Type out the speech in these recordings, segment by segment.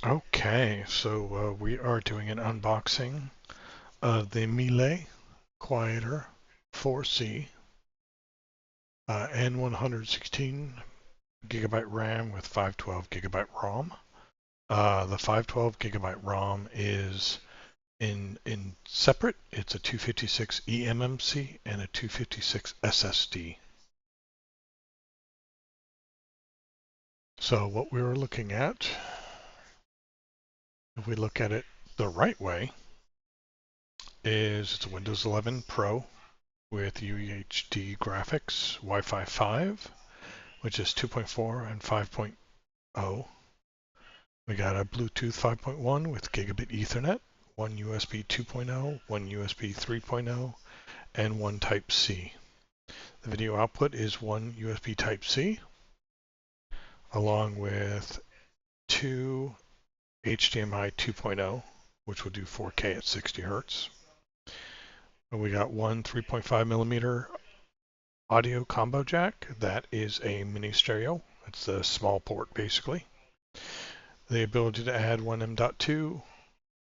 Okay, so we are doing an unboxing of the Mele Quieter 4C N116 gigabyte RAM with 512 gigabyte ROM. The 512 gigabyte ROM is in separate. It's a 256 eMMC and a 256 SSD. So what we were looking at, if we look at it the right way, is it's a Windows 11 Pro with UHD graphics, Wi-Fi 5, which is 2.4 and 5.0. We got a Bluetooth 5.1 with gigabit Ethernet, one USB 2.0, one USB 3.0, and one Type-C. The video output is one USB Type-C, along with two HDMI 2.0, which will do 4K at 60 Hertz. And we got one 3.5 millimeter audio combo jack. That is a mini stereo. It's a small port, basically. The ability to add one M.2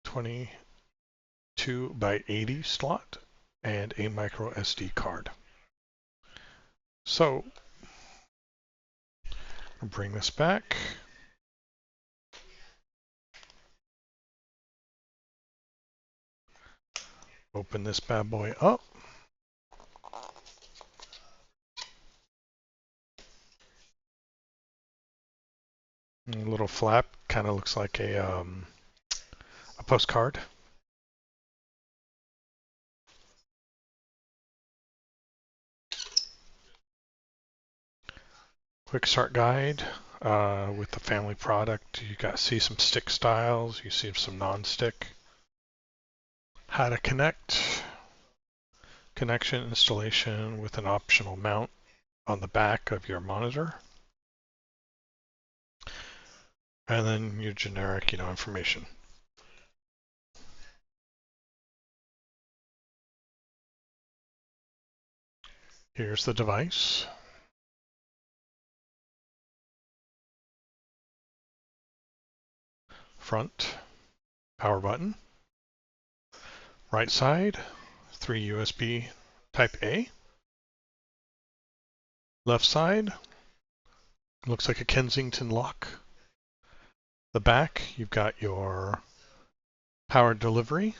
22 by 80 slot and a micro SD card. So, I'll bring this back. Open this bad boy up. A little flap, kind of looks like a postcard. Quick start guide with the family product. You got see some stick styles. You see some non-stick. How to connect. Connection installation with an optional mount on the back of your monitor. And then your generic, information. Here's the device. Front, power button. Right side, 3 USB Type A. Left side, looks like a Kensington lock. The back, you've got your power delivery,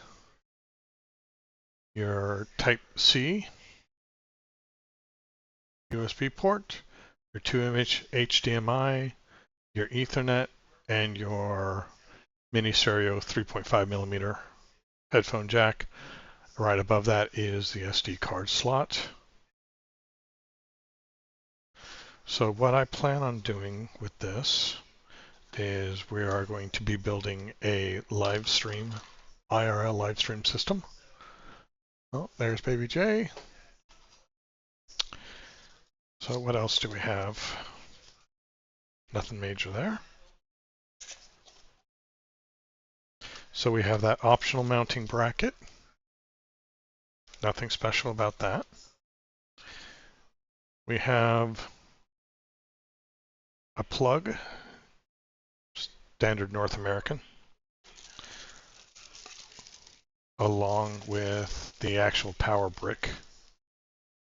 your Type-C USB port, your 2-inch HDMI, your Ethernet, and your mini stereo 3.5 millimeter headphone jack. Right above that is the SD card slot. So what I plan on doing with this is we are going to be building a live stream, IRL live stream system. Oh, there's Baby J. So what else do we have? Nothing major there. So we have that optional mounting bracket. Nothing special about that. We have a plug, standard North American, along with the actual power brick.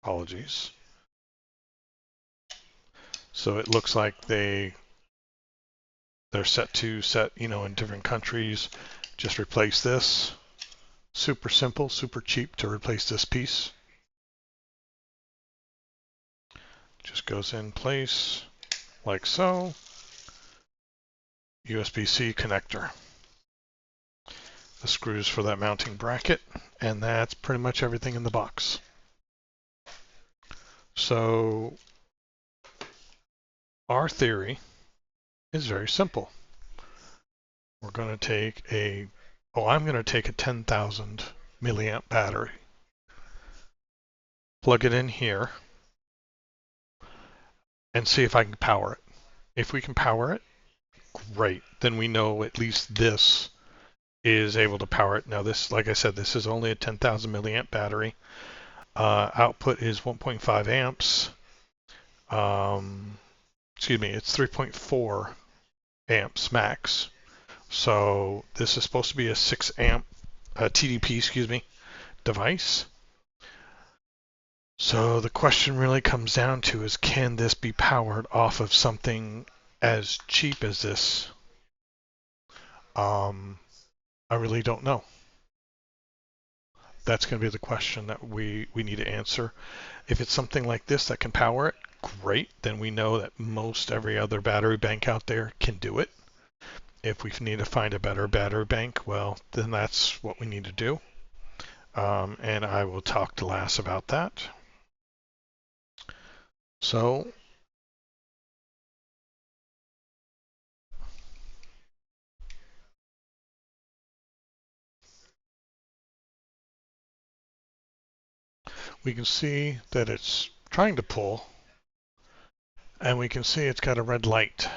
Apologies. So it looks like they're set, in different countries. Just replace this. Super simple, super cheap to replace this piece. Just goes in place like so. USB-C connector. The screws for that mounting bracket, and that's pretty much everything in the box. So our theory is very simple. We're going to take I'm going to take a 10,000 milliamp battery, plug it in here, and see if I can power it. If we can power it, great. Then we know at least this is able to power it. Now this, like I said, this is only a 10,000 milliamp battery. Output is 1.5 amps. Excuse me, it's 3.4 amps max So this is supposed to be a 6 amp TDP, excuse me, device. So the question really comes down to is, can this be powered off of something as cheap as this? I really don't know. That's going to be the question that we need to answer. If it's something like this that can power it, great. Then we know that most every other battery bank out there can do it. If we need to find a better battery bank, well, then that's what we need to do. And I will talk to Lass about that. So we can see that it's trying to pull, and we can see it's got a red light.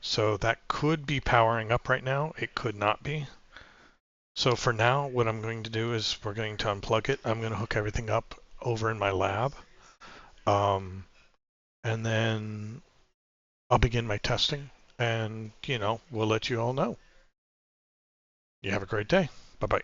So that could be powering up right now. It could not be. So for now, what I'm going to do is we're going to unplug it. I'm going to hook everything up over in my lab. And then I'll begin my testing, and, we'll let you all know. You have a great day. Bye-bye.